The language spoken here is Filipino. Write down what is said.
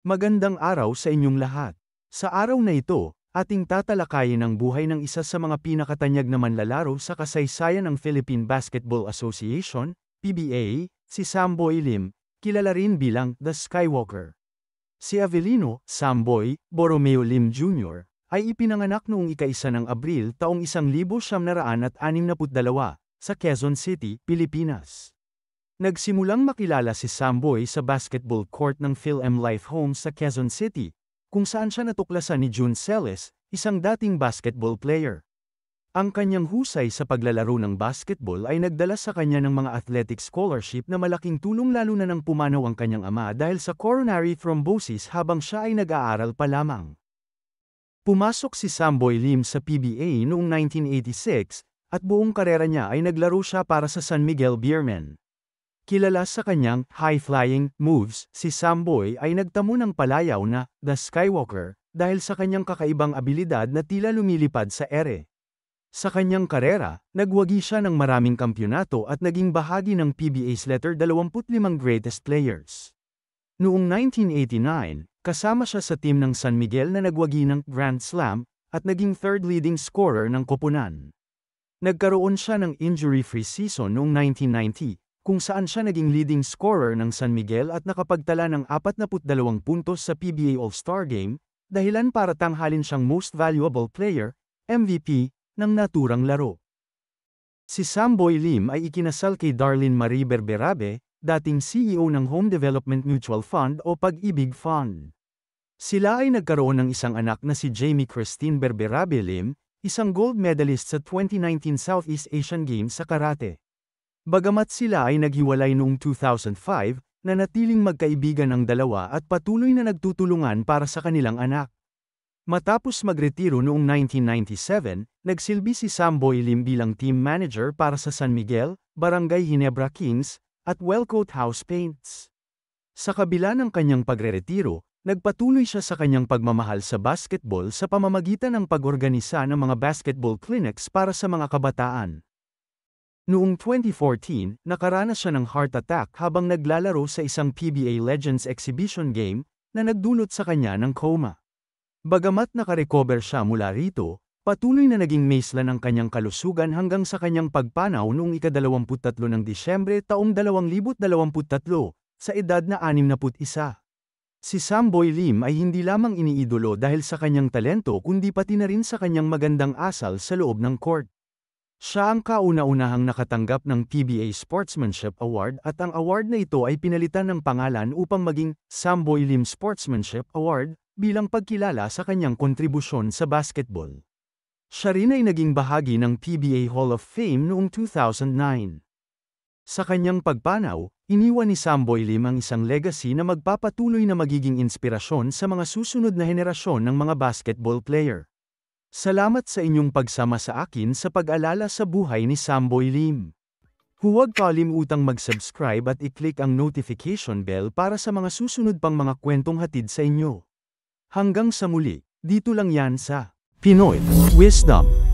Magandang araw sa inyong lahat. Sa araw na ito, ating tatalakayin ang buhay ng isa sa mga pinakatanyag na manlalaro sa kasaysayan ng Philippine Basketball Association, PBA, si Samboy Lim, kilala rin bilang The Skywalker. Si Avelino Samboy Borromeo Lim Jr. ay ipinanganak noong ika-1 ng Abril taong 1962 sa Quezon City, Pilipinas. Nagsimulang makilala si Samboy sa basketball court ng Phil M. Life Homes sa Quezon City, kung saan siya natuklasan ni June Celes, isang dating basketball player. Ang kanyang husay sa paglalaro ng basketball ay nagdala sa kanya ng mga athletic scholarship na malaking tulong lalo na nang pumanaw ang kanyang ama dahil sa coronary thrombosis habang siya ay nag-aaral pa lamang. Pumasok si Samboy Lim sa PBA noong 1986, at buong karera niya ay naglaro siya para sa San Miguel Beermen. Kilala sa kanyang high-flying moves, si Samboy ay nagtamo ng palayaw na The Skywalker dahil sa kanyang kakaibang abilidad na tila lumilipad sa ere. Sa kanyang karera, nagwagi siya ng maraming kampyonato at naging bahagi ng PBA's Letter 25 Greatest Players. Noong 1989, kasama siya sa team ng San Miguel na nagwagi ng Grand Slam at naging third leading scorer ng koponan. Nagkaroon siya ng injury-free season noong 1990, kung saan siya naging leading scorer ng San Miguel at nakapagtala ng 42 puntos sa PBA All-Star Game, dahilan para tanghalin siyang Most Valuable Player, MVP, ng naturang laro. Si Samboy Lim ay ikinasal kay Darlene Marie Berberabe, dating CEO ng Home Development Mutual Fund o Pag-ibig Fund. Sila ay nagkaroon ng isang anak na si Jamie Christine Berberabe Lim, isang gold medalist sa 2019 Southeast Asian Games sa karate. Bagamat sila ay naghiwalay noong 2005, nanatiling magkaibigan ang dalawa at patuloy na nagtutulungan para sa kanilang anak. Matapos magretiro noong 1997, nagsilbi si Samboy Lim bilang team manager para sa San Miguel, Barangay Ginebra Kings, at Wellcoat House Paints. Sa kabila ng kanyang pagreretiro, nagpatuloy siya sa kanyang pagmamahal sa basketball sa pamamagitan ng pag-organisa ng mga basketball clinics para sa mga kabataan. Noong 2014, nakaranas siya ng heart attack habang naglalaro sa isang PBA Legends exhibition game na nagdulot sa kanya ng coma. Bagamat nakarecover siya mula rito, patuloy na naging maislan ang kanyang kalusugan hanggang sa kanyang pagpanaw noong ika-23 ng Disyembre taong 2023, sa edad na 61. Si Samboy Lim ay hindi lamang iniidolo dahil sa kanyang talento kundi pati na rin sa kanyang magandang asal sa loob ng court. Siya ang kauna-unahang nakatanggap ng PBA Sportsmanship Award at ang award na ito ay pinalitan ng pangalan upang maging Samboy Lim Sportsmanship Award bilang pagkilala sa kanyang kontribusyon sa basketball. Siya rin ay naging bahagi ng PBA Hall of Fame noong 2009. Sa kanyang pagpanaw, iniwan ni Samboy Lim ang isang legacy na magpapatuloy na magiging inspirasyon sa mga susunod na henerasyon ng mga basketball player. Salamat sa inyong pagsama sa akin sa pag-alala sa buhay ni Samboy Lim. Huwag kalimutang mag-subscribe at i-click ang notification bell para sa mga susunod pang mga kwentong hatid sa inyo. Hanggang sa muli, dito lang yan sa Pinoy Wisdom.